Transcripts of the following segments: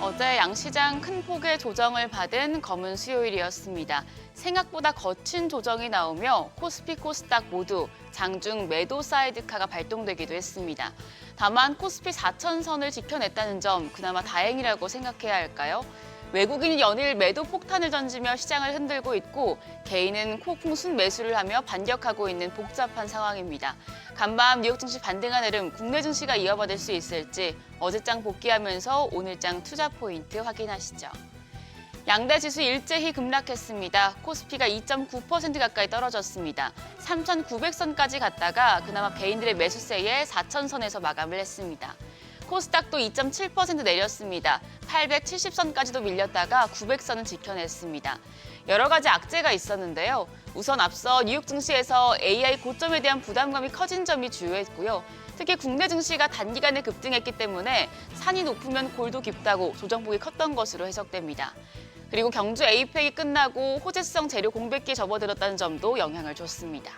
어제 양시장 큰 폭의 조정을 받은 검은 수요일이었습니다. 생각보다 거친 조정이 나오며 코스피, 코스닥 모두 장중 매도 사이드카가 발동되기도 했습니다. 다만 코스피 4천선을 지켜냈다는 점 그나마 다행이라고 생각해야 할까요? 외국인이 연일 매도 폭탄을 던지며 시장을 흔들고 있고 개인은 폭풍 순매수를 하며 반격하고 있는 복잡한 상황입니다. 간밤 뉴욕 증시 반등한 흐름 국내 증시가 이어받을 수 있을지 어제장 복귀하면서 오늘장 투자 포인트 확인하시죠. 양대 지수 일제히 급락했습니다. 코스피가 2.9% 가까이 떨어졌습니다. 3,900선까지 갔다가 그나마 개인들의 매수세에 4천선에서 마감을 했습니다. 코스닥도 2.7% 내렸습니다. 870선까지도 밀렸다가 900선은 지켜냈습니다. 여러 가지 악재가 있었는데요. 우선 앞서 뉴욕 증시에서 AI 고점에 대한 부담감이 커진 점이 주요했고요. 특히 국내 증시가 단기간에 급등했기 때문에 산이 높으면 골도 깊다고 조정폭이 컸던 것으로 해석됩니다. 그리고 경주 APEC이 끝나고 호재성 재료 공백기에 접어들었다는 점도 영향을 줬습니다.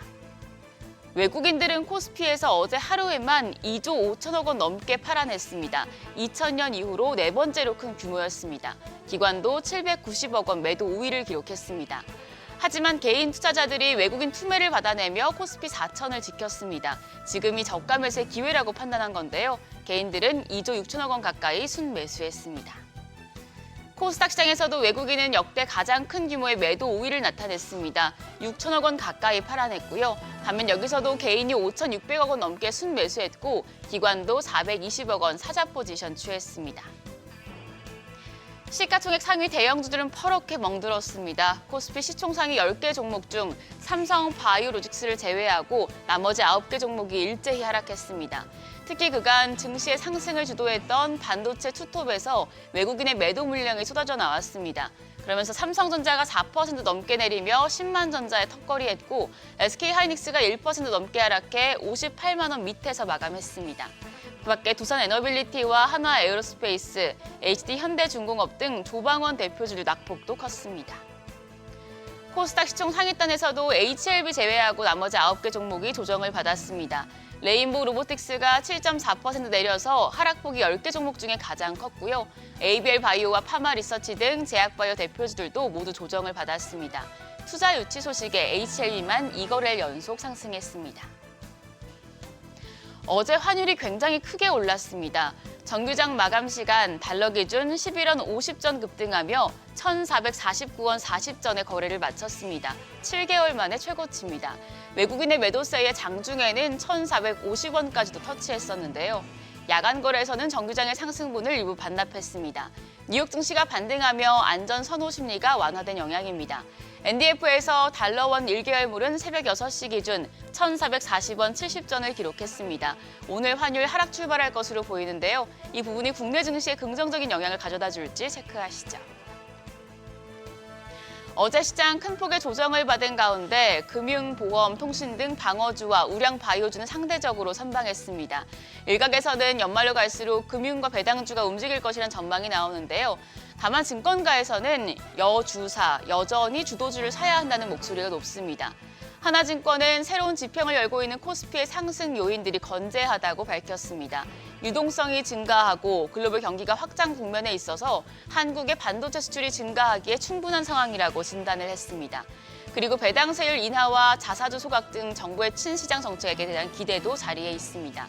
외국인들은 코스피에서 어제 하루에만 2조 5천억 원 넘게 팔아냈습니다. 2000년 이후로 네 번째로 큰 규모였습니다. 기관도 790억 원 매도 우위를 기록했습니다. 하지만 개인 투자자들이 외국인 투매를 받아내며 코스피 4천을 지켰습니다. 지금이 저가 매수의 기회라고 판단한 건데요. 개인들은 2조 6천억 원 가까이 순매수했습니다. 코스닥 시장에서도 외국인은 역대 가장 큰 규모의 매도 우위를 나타냈습니다. 6천억 원 가까이 팔아냈고요. 반면 여기서도 개인이 5,600억 원 넘게 순매수했고 기관도 420억 원 사자 포지션 취했습니다. 시가총액 상위 대형주들은 퍼렇게 멍들었습니다. 코스피 시총상위 10개 종목 중 삼성 바이오로직스를 제외하고 나머지 9개 종목이 일제히 하락했습니다. 특히 그간 증시의 상승을 주도했던 반도체 투톱에서 외국인의 매도 물량이 쏟아져 나왔습니다. 그러면서 삼성전자가 4% 넘게 내리며 10만전자에 턱걸이했고 SK하이닉스가 1% 넘게 하락해 58만 원 밑에서 마감했습니다. 그밖에 두산에너빌리티와 한화에어로스페이스, HD현대중공업 등 조방원 대표주들 낙폭도 컸습니다. 코스닥 시총 상위단에서도 HLB 제외하고 나머지 9개 종목이 조정을 받았습니다. 레인보우 로보틱스가 7.4% 내려서 하락폭이 10개 종목 중에 가장 컸고요. ABL 바이오와 파마 리서치 등 제약바이오 대표주들도 모두 조정을 받았습니다. 투자 유치 소식에 HLB만 2거래일 연속 상승했습니다. 어제 환율이 굉장히 크게 올랐습니다. 정규장 마감 시간 달러 기준 11원 50전 급등하며 1,449원 40전에 거래를 마쳤습니다. 7개월 만에 최고치입니다. 외국인의 매도세에 장중에는 1,450원까지도 터치했었는데요. 야간 거래에서는 정규장의 상승분을 일부 반납했습니다. 뉴욕 증시가 반등하며 안전 선호 심리가 완화된 영향입니다. NDF에서 달러원 1개월물은 새벽 6시 기준 1,440원 70전을 기록했습니다. 오늘 환율 하락 출발할 것으로 보이는데요. 이 부분이 국내 증시에 긍정적인 영향을 가져다 줄지 체크하시죠. 어제 시장 큰 폭의 조정을 받은 가운데 금융, 보험, 통신 등 방어주와 우량 바이오주는 상대적으로 선방했습니다. 일각에서는 연말로 갈수록 금융과 배당주가 움직일 것이라는 전망이 나오는데요. 다만 증권가에서는 여주사, 여전히 주도주를 사야 한다는 목소리가 높습니다. 하나증권은 새로운 지평을 열고 있는 코스피의 상승 요인들이 건재하다고 밝혔습니다. 유동성이 증가하고 글로벌 경기가 확장 국면에 있어서 한국의 반도체 수출이 증가하기에 충분한 상황이라고 진단을 했습니다. 그리고 배당세율 인하와 자사주 소각 등 정부의 친시장 정책에 대한 기대도 자리에 있습니다.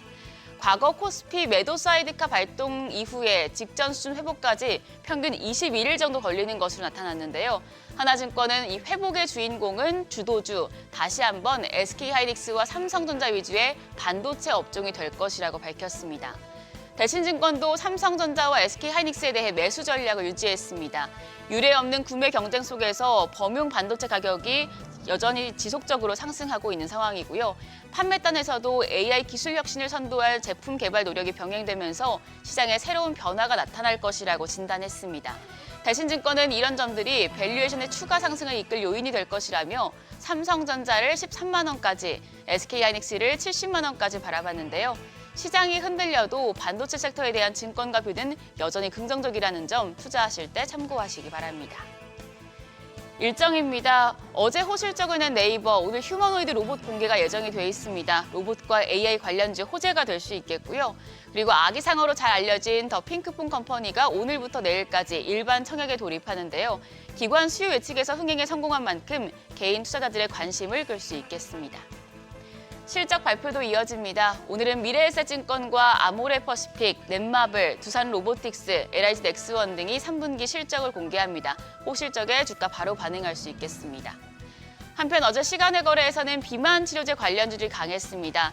과거 코스피 매도 사이드카 발동 이후에 직전 수준 회복까지 평균 21일 정도 걸리는 것으로 나타났는데요. 하나증권은 이 회복의 주인공은 주도주, 다시 한번 SK하이닉스와 삼성전자 위주의 반도체 업종이 될 것이라고 밝혔습니다. 대신증권도 삼성전자와 SK하이닉스에 대해 매수 전략을 유지했습니다. 유례 없는 구매 경쟁 속에서 범용 반도체 가격이 여전히 지속적으로 상승하고 있는 상황이고요. 판매단에서도 AI 기술 혁신을 선도할 제품 개발 노력이 병행되면서 시장에 새로운 변화가 나타날 것이라고 진단했습니다. 대신증권은 이런 점들이 밸류에이션의 추가 상승을 이끌 요인이 될 것이라며 삼성전자를 13만 원까지, SK하이닉스를 70만 원까지 바라봤는데요. 시장이 흔들려도 반도체 섹터에 대한 증권가 뷰는 여전히 긍정적이라는 점 투자하실 때 참고하시기 바랍니다. 일정입니다. 어제 호실적을 낸 네이버, 오늘 휴머노이드 로봇 공개가 예정이 돼 있습니다. 로봇과 AI 관련주 호재가 될 수 있겠고요. 그리고 아기상어로 잘 알려진 더 핑크퐁 컴퍼니가 오늘부터 내일까지 일반 청약에 돌입하는데요. 기관 수요 예측에서 흥행에 성공한 만큼 개인 투자자들의 관심을 끌 수 있겠습니다. 실적 발표도 이어집니다. 오늘은 미래에셋증권과 아모레퍼시픽, 넷마블, 두산로보틱스, LIG 넥스원 등이 3분기 실적을 공개합니다. 호실적에 주가 바로 반응할 수 있겠습니다. 한편 어제 시간의 거래에서는 비만 치료제 관련주들이 강했습니다.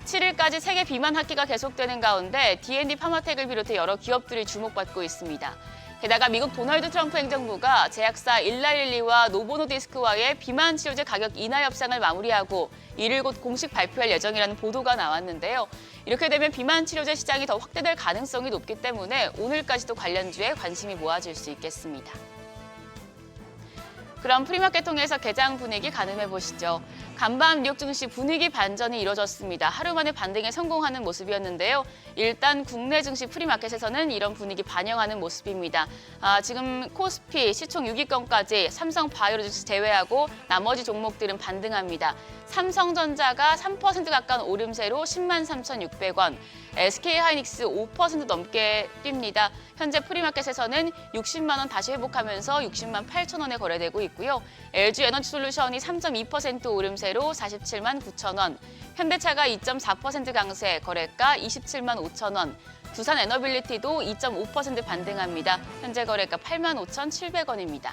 7일까지 세계 비만 학기가 계속되는 가운데 D&D 파마텍을 비롯해 여러 기업들이 주목받고 있습니다. 게다가 미국 도널드 트럼프 행정부가 제약사 일라릴리와 노보노디스크와의 비만 치료제 가격 인하 협상을 마무리하고 이를 곧 공식 발표할 예정이라는 보도가 나왔는데요. 이렇게 되면 비만 치료제 시장이 더 확대될 가능성이 높기 때문에 오늘까지도 관련주에 관심이 모아질 수 있겠습니다. 그럼 프리마켓 통해서 개장 분위기 가늠해 보시죠. 간밤 뉴욕 증시 분위기 반전이 이뤄졌습니다. 하루 만에 반등에 성공하는 모습이었는데요. 일단 국내 증시 프리마켓에서는 이런 분위기 반영하는 모습입니다. 지금 코스피 시총 6위권까지 삼성 바이오로직스 제외하고 나머지 종목들은 반등합니다. 삼성전자가 3% 가까운 오름세로 10만 3,600원, SK하이닉스 5% 넘게 뜁니다. 현재 프리마켓에서는 60만 원 다시 회복하면서 60만 8천 원에 거래되고 있고요. LG에너지솔루션이 3.2% 오름세로 47만 9천 원, 현대차가 2.4% 강세, 거래가 27만 5천 원, 두산에너빌리티도 2.5% 반등합니다. 현재 거래가 8만 5,700원입니다.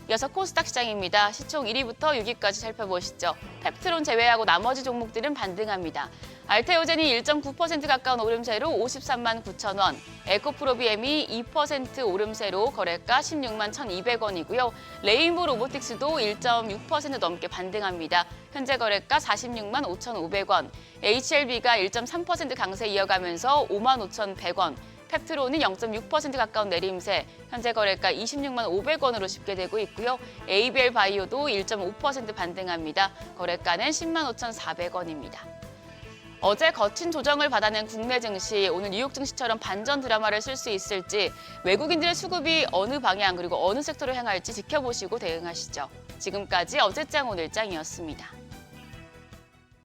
이어서 코스닥 시장입니다. 시총 1위부터 6위까지 살펴보시죠. 펩트론 제외하고 나머지 종목들은 반등합니다. 알테오젠이 1.9% 가까운 오름세로 53만 9천 원, 에코프로비엠이 2% 오름세로 거래가 16만 1,200원이고요. 레인보 로보틱스도 1.6% 넘게 반등합니다. 현재 거래가 46만 5,500원, HLB가 1.3% 강세 이어가면서 5만 5,100원, 펩트론은 0.6% 가까운 내림세, 현재 거래가 26만 500원으로 집계되고 있고요. ABL 바이오도 1.5% 반등합니다. 거래가는 10만 5,400원입니다. 어제 거친 조정을 받아낸 국내 증시, 오늘 뉴욕 증시처럼 반전 드라마를 쓸 수 있을지, 외국인들의 수급이 어느 방향 그리고 어느 섹터로 향할지 지켜보시고 대응하시죠. 지금까지 어제장 오늘장이었습니다.